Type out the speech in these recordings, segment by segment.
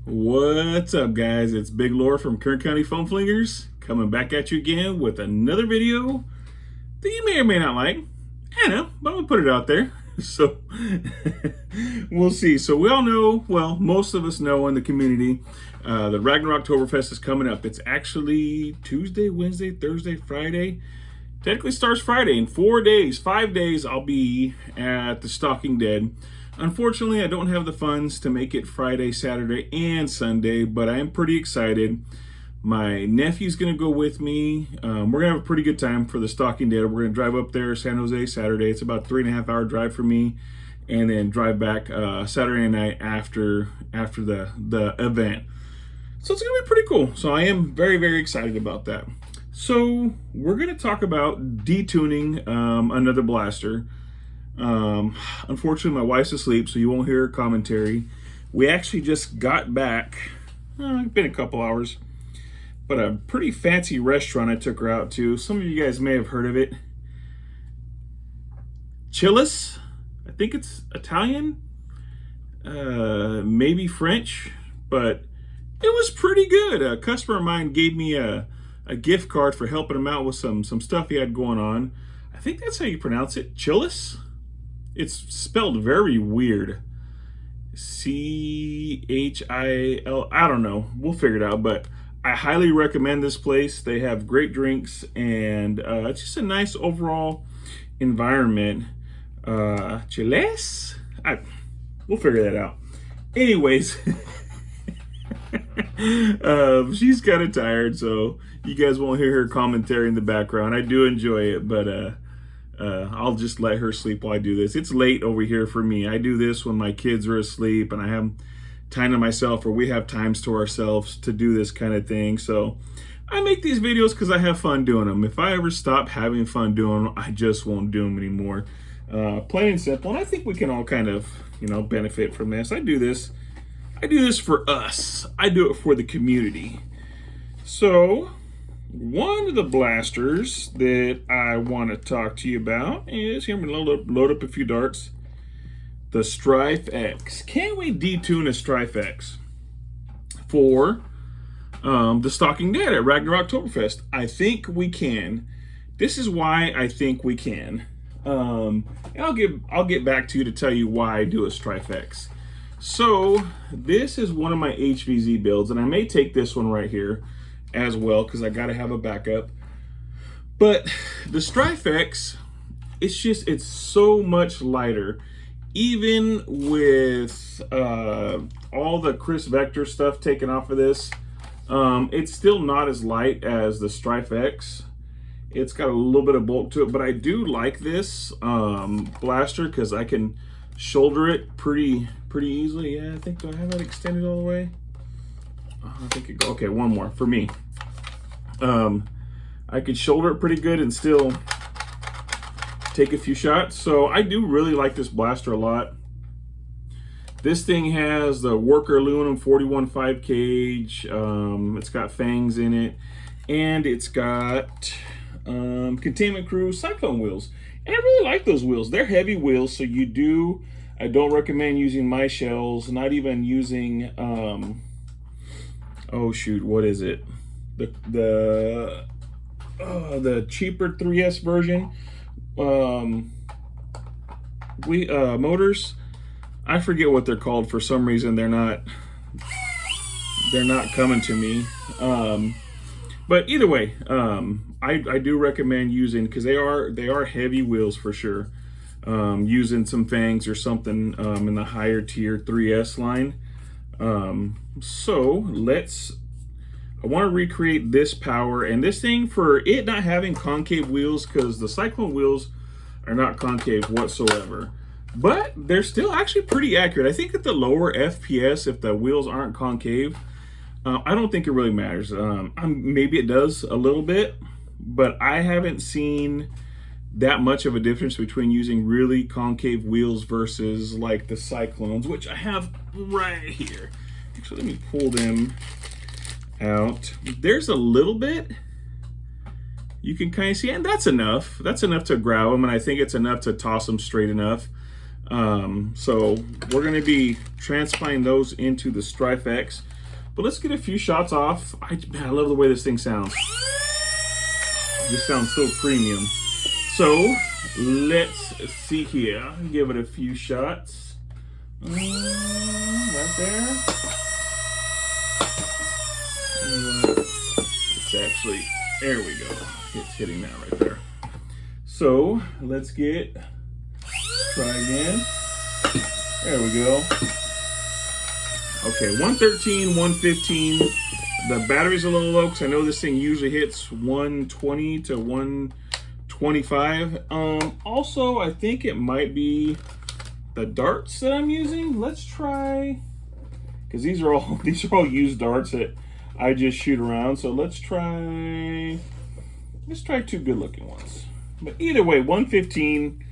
What's up, guys? It's Big Lore from Kern County Foam Flingers coming back at you again with another video that you may or may not like. I know, but I'm gonna put it out there. So we'll see. So we all know, well, most of us know in the community, the Ragnarocktoberfest is coming up. It's actually Tuesday, Wednesday, Thursday, Friday. Technically starts Friday. In 4 days, 5 days, I'll be at the Stalking Dead. Unfortunately, I don't have the funds to make it Friday, Saturday, and Sunday, but I am pretty excited. My nephew's going to go with me. We're going to have a pretty good time for the Stalking Dead. We're going to drive up there San Jose Saturday. It's about 3.5 hour drive for me, and then drive back Saturday night after the event. So it's going to be pretty cool. So I am very, very excited about that. So we're going to talk about detuning another blaster. Unfortunately, my wife's asleep, so you won't hear her commentary. We actually just got back, it's been a couple hours, but a pretty fancy restaurant I took her out to. Some of you guys may have heard of it. Chili's, I think it's Italian, maybe French, but it was pretty good. A customer of mine gave me a gift card for helping him out with some stuff he had going on. I think that's how you pronounce it, Chili's. It's spelled very weird. C-H-I-L, I don't know. We'll figure it out, but I highly recommend this place. They have great drinks, and it's just a nice overall environment. Chiles? We'll figure that out. Anyways, she's kind of tired, so you guys won't hear her commentary in the background. I do enjoy it, but I'll just let her sleep while I do this. It's late over here for me. I do this when my kids are asleep and I have time to myself, or we have times to ourselves to do this kind of thing. So I make these videos because I have fun doing them. If I ever stop having fun doing them, I just won't do them anymore. Plain and simple. And I think we can all kind of, benefit from this. I do this for us. I do it for the community. So one of the blasters that I want to talk to you about is, here I'm going to load up a few darts, the Stryfe X. Can we detune a Stryfe X for the Stalking Dead at Ragnarocktoberfest? I think we can. This is why I think we can. And I'll get back to you to tell you why I do a Stryfe X. So this is one of my HVZ builds, and I may take this one right here as well because I got to have a backup. But the Stryfe X, it's so much lighter. Even with all the Chris Vector stuff taken off of this, it's still not as light as the Stryfe X. It's got a little bit of bulk to it, but I do like this blaster because I can shoulder it pretty easily. Yeah, I think, do I have that extended all the way? I think it go, okay, one more for me. I could shoulder it pretty good and still take a few shots. So I do really like this blaster a lot. This thing has the Worker aluminum 41.5 cage. It's got fangs in it, and it's got Containment Crew Cyclone wheels. And I really like those wheels. They're heavy wheels, so I don't recommend using my shells, not even using oh shoot, what is it? The cheaper 3S version. Motors. I forget what they're called. For some reason, they're not coming to me. But either way, I do recommend using, because they are heavy wheels for sure. Using some fangs or something in the higher tier 3S line. So I want to recreate this power, and this thing, for it not having concave wheels, because the Cyclone wheels are not concave whatsoever, but they're still actually pretty accurate. I think at the lower FPS, if the wheels aren't concave, I don't think it really matters. Maybe it does a little bit, but I haven't seen that much of a difference between using really concave wheels versus like the Cyclones, which I have right here. Actually, let me pull them out. There's a little bit you can kind of see, and that's enough. That's enough to grab them, and I think it's enough to toss them straight enough. So we're going to be transplanting those into the Stryfe X. But let's get a few shots off. Man, I love the way this thing sounds. This sounds so premium. So let's see here. Give it a few shots. Right there. It's actually, there we go. It's hitting that right there. So let's try again. There we go. Okay, 113, 115. The battery's a little low because I know this thing usually hits 120 to 125. Also, I think it might be the darts that I'm using. Let's try, because these are all used darts that I just shoot around. So let's try two good looking ones. But either way, 115,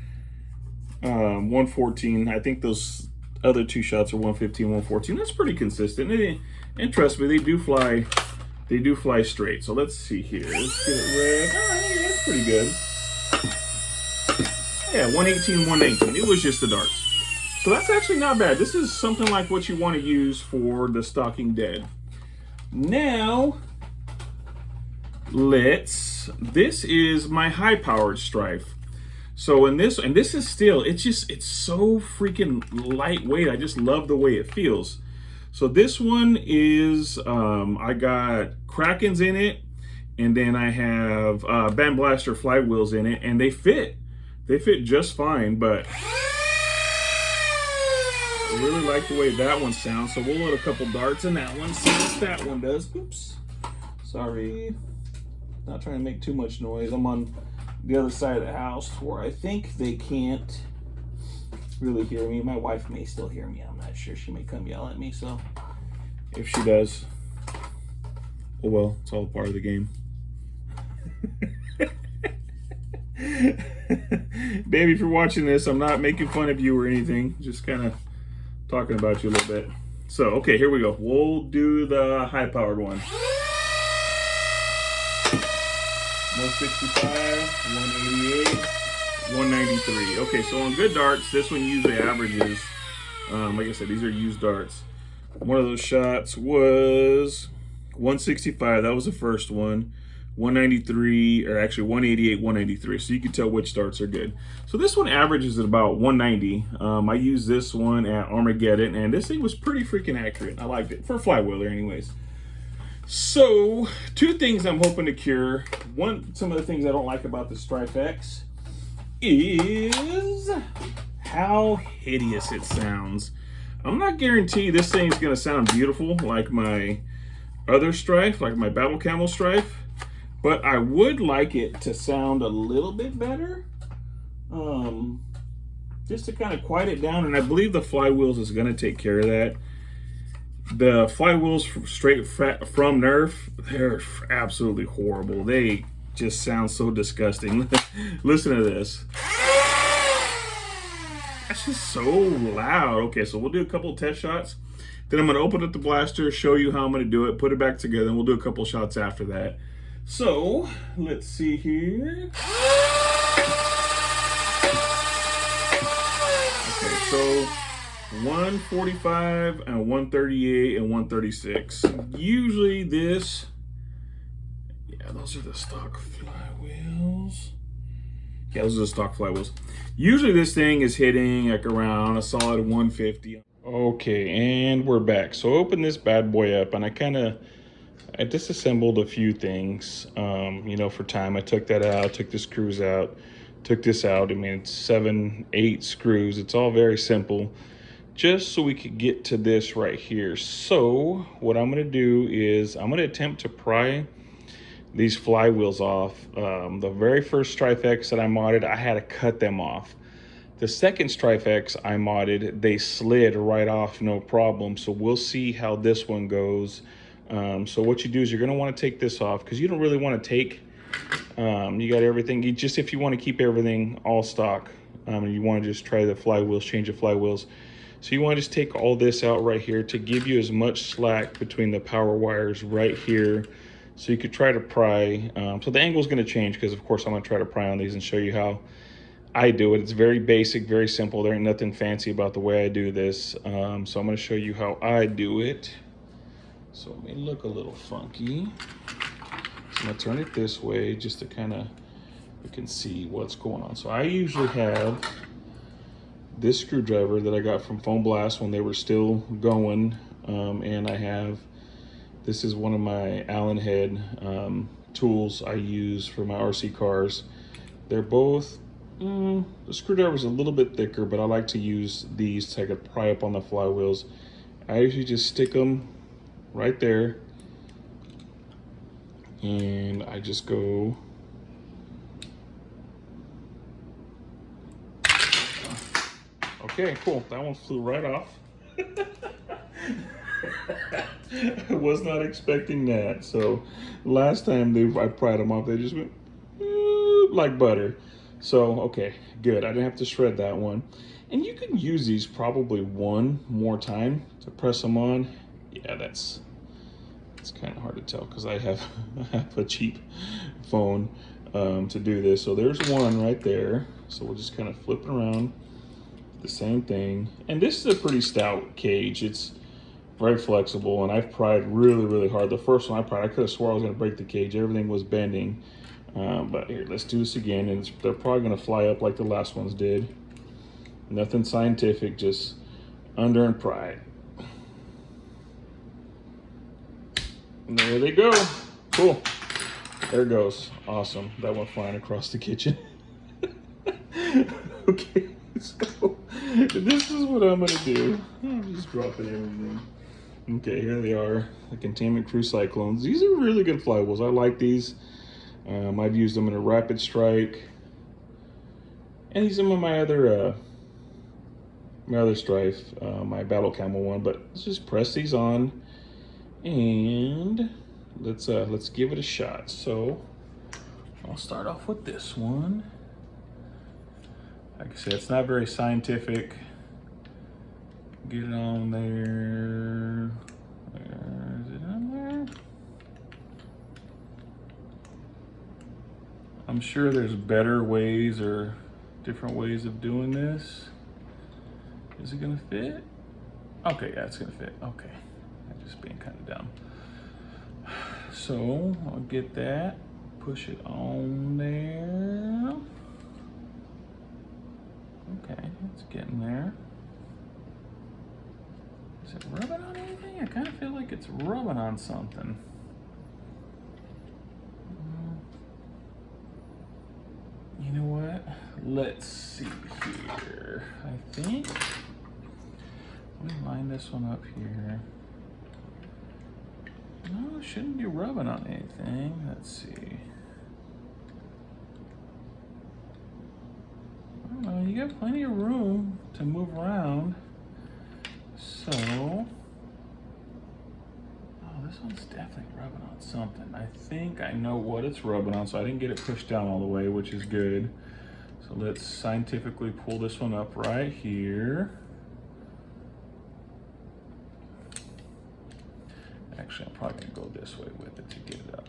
114. I think those other two shots are 115, 114. That's pretty consistent. And trust me, they do fly straight. So let's see here. Let's get it red. Oh, yeah, that's pretty good. Yeah, 118, 119. It was just the darts. So that's actually not bad. This is something like what you want to use for the Stalking Dead. Now, this is my high-powered Stryfe. So this is still, it's so freaking lightweight. I just love the way it feels. So this one is, I got Krakens in it, and then I have Band Blaster Flywheels in it, and they fit just fine, but I really like the way that one sounds. So we'll load a couple darts in that one, see what that one does. Oops, sorry, not trying to make too much noise. I'm on the other side of the house where I think they can't really hear me. My wife may still hear me. I'm not sure. She may come yell at me. So if she does, oh well, it's all part of the game. Baby, if you're watching this, I'm not making fun of you or anything. Just kind of talking about you a little bit. So, okay, here we go. We'll do the high-powered one. 165, 188, 193. Okay, so on good darts, this one usually averages, like I said, these are used darts. One of those shots was 165. That was the first one. 193, or actually 188, 193. So you can tell which darts are good. So this one averages at about 190. I used this one at Armageddon, and this thing was pretty freaking accurate. I liked it for a flywheeler, anyways. So, two things I'm hoping to cure. Some of the things I don't like about the Stryfe X is how hideous it sounds. I'm not guaranteeing this thing's gonna sound beautiful like my other Stryfe, like my Battle Camel Stryfe, but I would like it to sound a little bit better, just to kind of quiet it down, and I believe the Flywheels is gonna take care of that. The Flywheels straight from Nerf, they're absolutely horrible. They just sound so disgusting. Listen to this. That's just so loud. Okay, so we'll do a couple of test shots. Then I'm going to open up the blaster, show you how I'm going to do it, put it back together, and we'll do a couple shots after that. So, let's see here. Okay, so 145 and 138 and 136. Usually this, yeah, those are the stock flywheels. Yeah, those are the stock flywheels. Usually this thing is hitting like around a solid 150. Okay, and we're back. So open this bad boy up, and I disassembled a few things, you know, for time. I took that out, took the screws out, took this out. I mean, it's 7, 8 screws. It's all very simple, just so we could get to this right here. So what I'm gonna do is I'm gonna attempt to pry these flywheels off. The very first Stryfe X that I modded, I had to cut them off. The second Stryfe X I modded, they slid right off, no problem. So we'll see how this one goes. So what you do is you're gonna wanna take this off, because you don't really wanna take, you got everything, if you wanna keep everything all stock, you wanna just try the flywheels, change the flywheels. So you wanna just take all this out right here to give you as much slack between the power wires right here, so you could try to pry. So the angle is gonna change, because of course I'm gonna try to pry on these and show you how I do it. It's very basic, very simple. There ain't nothing fancy about the way I do this. So I'm gonna show you how I do it. So it may look a little funky. So I'm gonna turn it this way just to kind of, you can see what's going on. So I usually have this screwdriver that I got from Foam Blast when they were still going. And I have, this is one of my Allen head tools I use for my RC cars. They're both, the screwdriver's a little bit thicker, but I like to use these so I could pry up on the flywheels. I usually just stick them right there, and I just go okay, cool. That one flew right off. I was not expecting that. So last time I pried them off, they just went like butter. So okay, good. I didn't have to shred that one. And you can use these probably one more time to press them on. Yeah, it's kind of hard to tell because I have a cheap phone to do this. So there's one right there. So we'll just kind of flip it around. The same thing. And this is a pretty stout cage. It's very flexible, and I've pried really, really hard. The first one I pried, I could have swore I was going to break the cage. Everything was bending. But here, let's do this again, and they're probably going to fly up like the last ones did. Nothing scientific, just under and pry. And there they go. Cool. There it goes. Awesome. That went flying across the kitchen. Okay, so this is what I'm gonna do. I'm just dropping everything. Okay, here they are, the Containment Crew Cyclones. These are really good flywheels. I like these. I've used them in a Rapid Strike, and these are my other Stryfe, my Battle Camel one. But let's just press these on, and let's give it a shot. So I'll start off with this one. Like I said, it's not very scientific. Get it on there. Where is it on there? I'm sure there's better ways or different ways of doing this. Is it gonna fit? Okay, yeah, it's gonna fit. Okay, I'm just being kind of dumb. So I'll get that, push it on there. Okay, it's getting there. Is it rubbing on anything? I kind of feel like it's rubbing on something. You know what? Let's see here. I think, let me line this one up here. No, it shouldn't be rubbing on anything. Let's see. I don't know, you got plenty of room to move around. So, oh, this one's definitely rubbing on something. I think I know what it's rubbing on, so I didn't get it pushed down all the way, which is good. So let's scientifically pull this one up right here. Actually, I'm probably gonna go this way with it to get it up.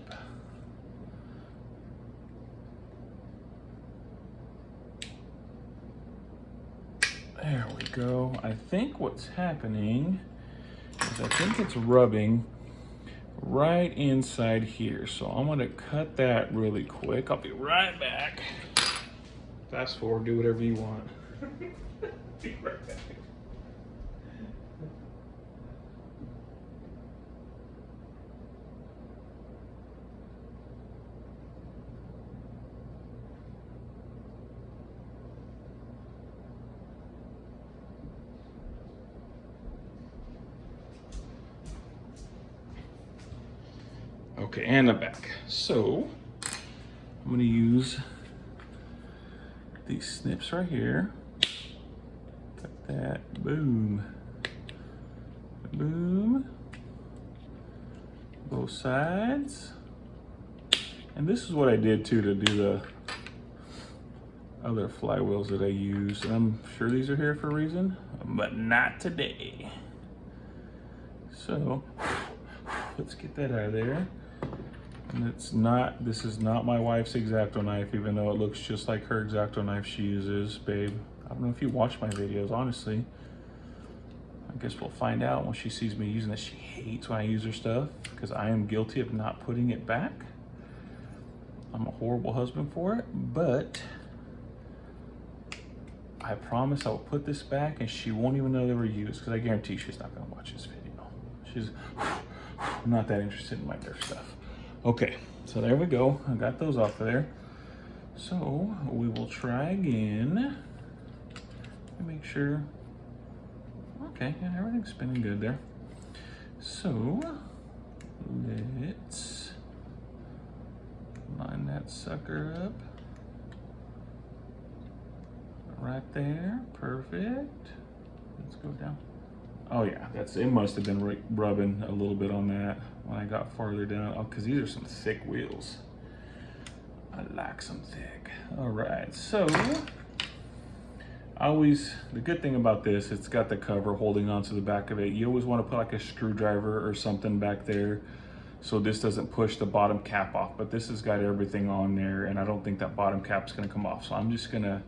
There we go. I think what's happening is I think it's rubbing right inside here. So I'm gonna cut that really quick. I'll be right back. Fast forward, do whatever you want. Be right back. Okay, and I'm back. So I'm gonna use these snips right here. Cut that, boom, boom, both sides. And this is what I did too to do the other flywheels that I use. And I'm sure these are here for a reason, but not today. So let's get that out of there. And this is not my wife's X-Acto knife, even though it looks just like her X-Acto knife she uses, babe. I don't know if you watch my videos, honestly. I I guess we'll find out when she sees me using this. She hates when I use her stuff because I am guilty of not putting it back. I'm a horrible husband for it, but I promise I will put this back and she won't even know they were used, because I guarantee she's not gonna watch this video. She's not that interested in my Nerf stuff. Okay, so there we go. I got those off of there. So we will try again. Make sure. Okay, yeah, everything's spinning good there. So let's line that sucker up right there. Perfect. Let's go down. Oh yeah, it must have been rubbing a little bit on that when I got farther down. Oh, because these are some thick wheels. I like some thick. All right, so the good thing about this, it's got the cover holding onto the back of it. You always want to put like a screwdriver or something back there so this doesn't push the bottom cap off, but this has got everything on there and I don't think that bottom cap's gonna come off. So I'm just gonna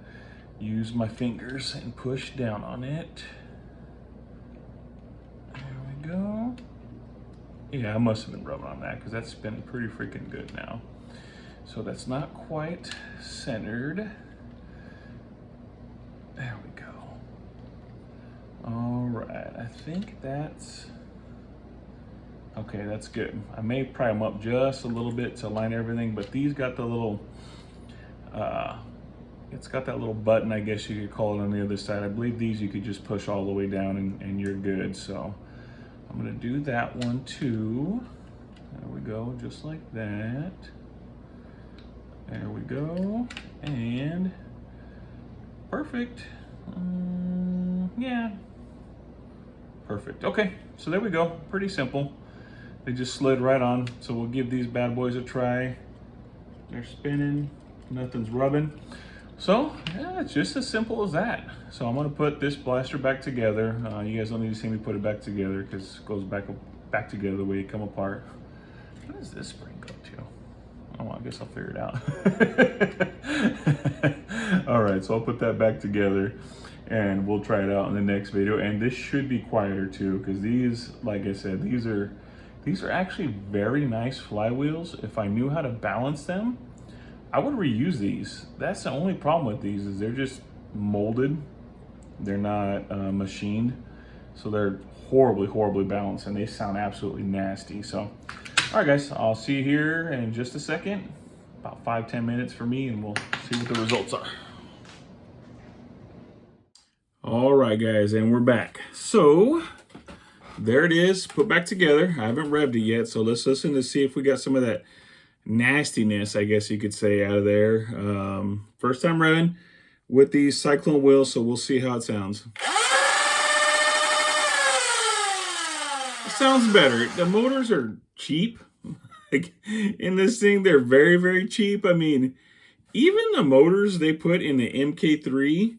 use my fingers and push down on it. There we go. Yeah, I must have been rubbing on that because that's spinning pretty freaking good now. So that's not quite centered. There we go. All right, I think that's, okay, that's good. I may pry them up just a little bit to line everything, but these got the little, it's got that little button, I guess you could call it, on the other side. I believe these you could just push all the way down and you're good. So I'm gonna do that one too. There we go, just like that. There we go, and perfect. Yeah, perfect. Okay, so there we go. Pretty simple. They just slid right on. So we'll give these bad boys a try. They're spinning, nothing's rubbing. So yeah, it's just as simple as that. So I'm gonna put this blaster back together. You guys don't need to see me put it back together because it goes back together the way it come apart. What does this spring go to? Oh, I guess I'll figure it out. All right, so I'll put that back together and we'll try it out in the next video. And this should be quieter too, because these, like I said, these are actually very nice flywheels. If I knew how to balance them, I would reuse these. That's the only problem with these, is they're just molded. They're not machined. So they're horribly balanced and they sound absolutely nasty. So, all right guys, I'll see you here in just a second, about 5-10 minutes for me, and we'll see what the results are. All right guys, and we're back. So there it is, put back together. I haven't revved it yet, so let's listen to see if we got some of that nastiness, I guess you could say, out of there. First time revving with these cyclone wheels, so we'll see how it sounds. It sounds better. The motors are cheap. Like, in this thing, they're very cheap. I mean, even the motors they put in the MK3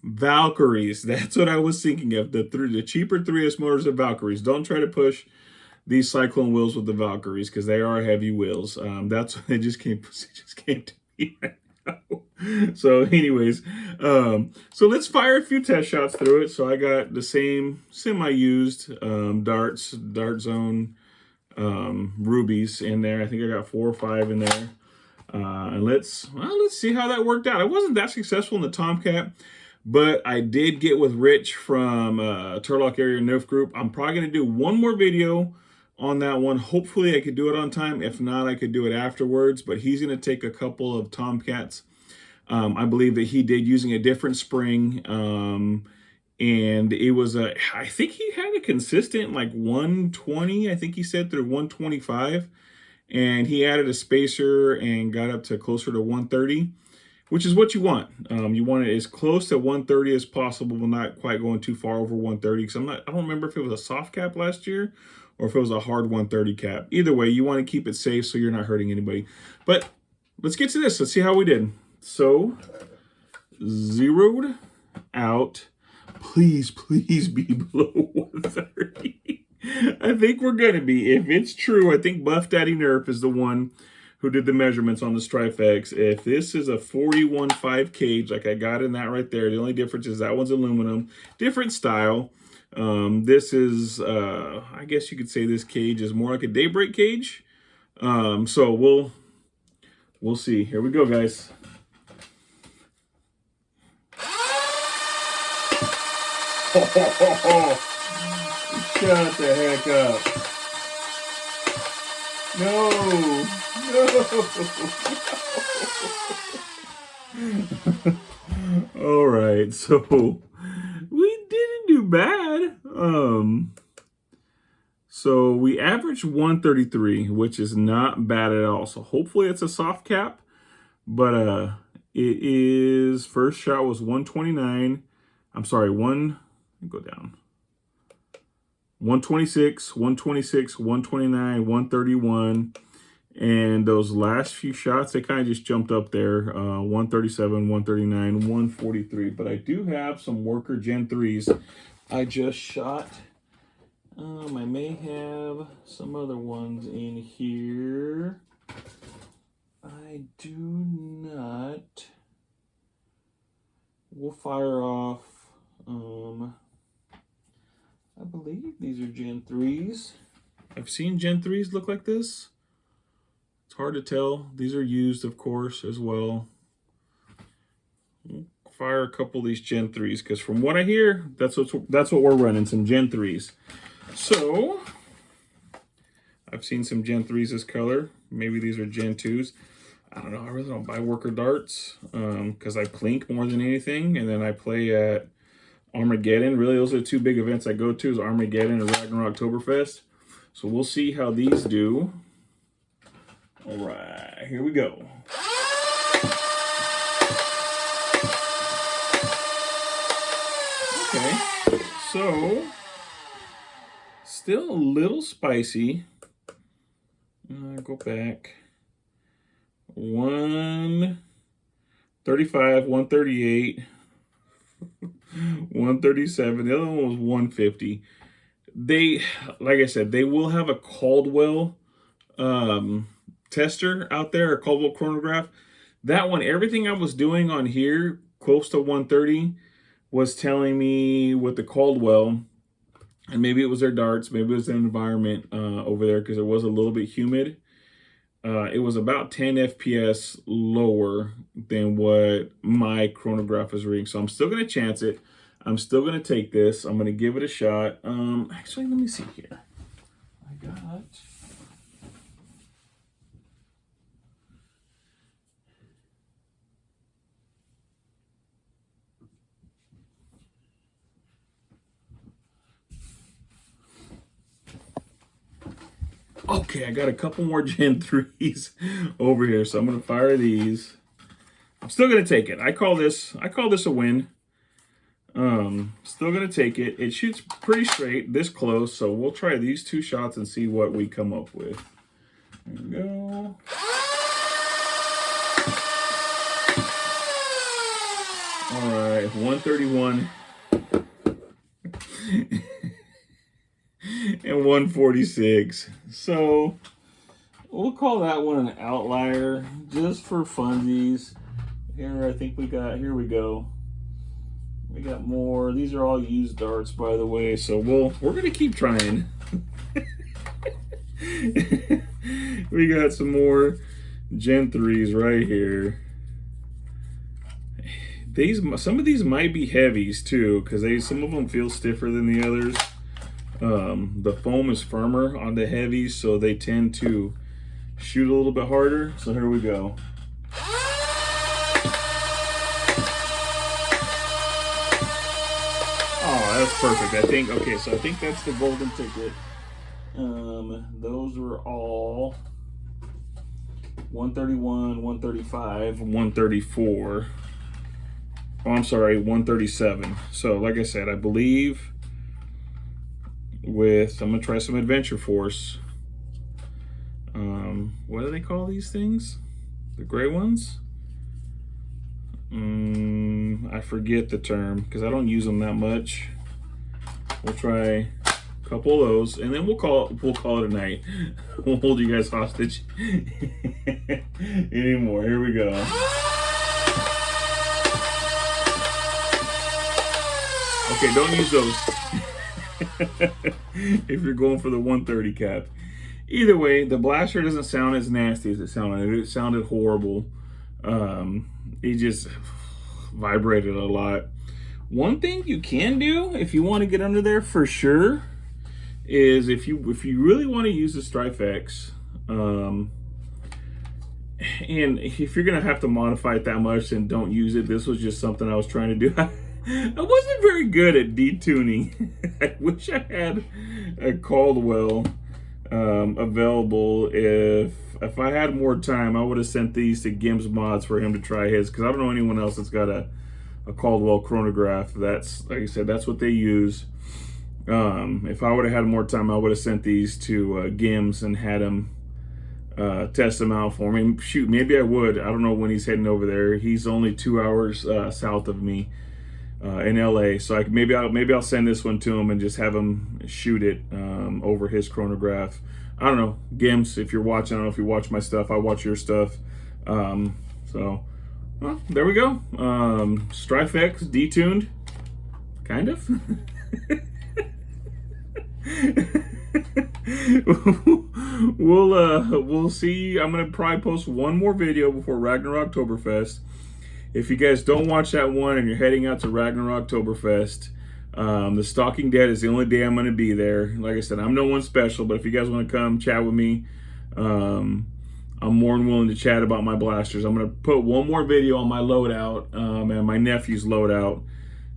Valkyries, that's what I was thinking of. The cheaper 3S motors are Valkyries. Don't try to push these cyclone wheels with the Valkyries because they are heavy wheels. That's what they just came to me right now. So anyways, so let's fire a few test shots through it. So I got the same semi-used Dart Zone rubies in there. I think I got 4 or 5 in there. And let's see how that worked out. I wasn't that successful in the Tomcat, but I did get with Rich from Turlock Area Nerf Group. I'm probably going to do one more video on that one. Hopefully I could do it on time. If not, I could do it afterwards, but he's going to take a couple of Tomcats. I believe that he did using a different spring. And it was I think he had a consistent like 120, I think he said, through 125. And he added a spacer and got up to closer to 130, which is what you want. You want it as close to 130 as possible, but not quite going too far over 130. Because I don't remember if it was a soft cap last year or if it was a hard 130 cap. Either way, you want to keep it safe so you're not hurting anybody. But let's get to this. Let's see how we did. So, zeroed out. Please be below 130. I think we're going to be. If it's true, I think Buff Daddy Nerf is the one who did the measurements on the Stryfe X. If this is a 41.5 cage, like I got in that right there, the only difference is that one's aluminum, different style. This is, I guess you could say this cage is more like a daybreak cage. So we'll see. Here we go, guys. Shut the heck up. No. All right, so we didn't do bad. So we averaged 133, which is not bad at all. So hopefully it's a soft cap, but it is, first shot was 129. I'm sorry, go down. 126, 126, 129, 131. And those last few shots, they kind of just jumped up there. 137, 139, 143. But I do have some worker Gen 3s I just shot. I may have some other ones in here. I do not. We'll fire off. I believe these are Gen 3s. I've seen Gen 3s look like this. It's hard to tell. These are used, of course, as well. We'll fire a couple of these Gen 3s because from what I hear, that's what we're running, some Gen 3s. So I've seen some Gen 3s this color. Maybe these are Gen 2s. I don't know. I really don't buy worker darts because I plink more than anything, and then I play at Armageddon. Really, those are the two big events I go to, is Armageddon and Ragnarocktoberfest. So we'll see how these do. All right, here we go. Okay, so still a little spicy. Go back. 135, 138, 137. The other one was 150. They, like I said, they will have a Caldwell tester out there, a Caldwell chronograph. That one, everything I was doing on here close to 130 was telling me with the Caldwell, and maybe it was their darts, maybe it was the environment over there because it was a little bit humid. It was about 10 FPS lower than what my chronograph is reading. So I'm still going to chance it. I'm still going to take this. I'm going to give it a shot. Actually, let me see here. I got... Okay, I got a couple more Gen 3s over here, so I'm going to fire these. I'm still going to take it. I call this a win. Still going to take it. It shoots pretty straight, this close, so we'll try these two shots and see what we come up with. There we go. All right, 131. And 146. So we'll call that one an outlier just for funsies. Here I think here we go. We got more. These are all used darts, by the way, so we're gonna keep trying. We got some more Gen 3s right here. Some of these might be heavies too, because some of them feel stiffer than the others. The foam is firmer on the heavies, so they tend to shoot a little bit harder. So here we go. Oh, that's perfect. I think that's the golden ticket. Those were all 131, 135, 134. Oh, I'm sorry, 137. So like I said, I believe I'm gonna try some Adventure Force. What do they call these things? The gray ones? I forget the term because I don't use them that much. We'll try a couple of those, and then we'll call it a night. We'll hold you guys hostage anymore. Here we go. Okay, don't use those. if you're going for the 130 cap. Either way, the blaster doesn't sound as nasty as it sounded. It sounded horrible. It just vibrated a lot. One thing you can do if you want to get under there for sure is if you really want to use the Stryfe X, and if you're gonna have to modify it that much, then don't use it. This was just something I was trying to do. I wasn't very good at detuning. I wish I had a Caldwell available. If I had more time, I would have sent these to Gims Mods for him to try his, because I don't know anyone else that's got a Caldwell chronograph. That's, like I said, that's what they use. If I would have had more time, I would have sent these to Gims and had him test them out for me. Shoot, maybe I would. I don't know when he's heading over there. He's only 2 hours south of me in LA, so maybe I'll send this one to him and just have him shoot it over his chronograph. I don't know, Gims, if you're watching, I don't know if you watch my stuff. I watch your stuff. So, well, there we go. Stryfe X detuned, kind of. We'll see. I'm gonna probably post one more video before Ragnarocktoberfest. If you guys don't watch that one and you're heading out to Ragnarocktoberfest, the Stalking Dead is the only day I'm gonna be there. Like I said, I'm no one special, but if you guys want to come chat with me, I'm more than willing to chat about my blasters. I'm gonna put one more video on my loadout and my nephew's loadout.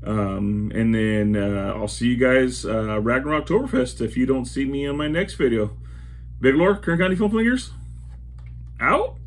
And then I'll see you guys Ragnarocktoberfest if you don't see me in my next video. Big Lore, Kern County Film Flingers, out.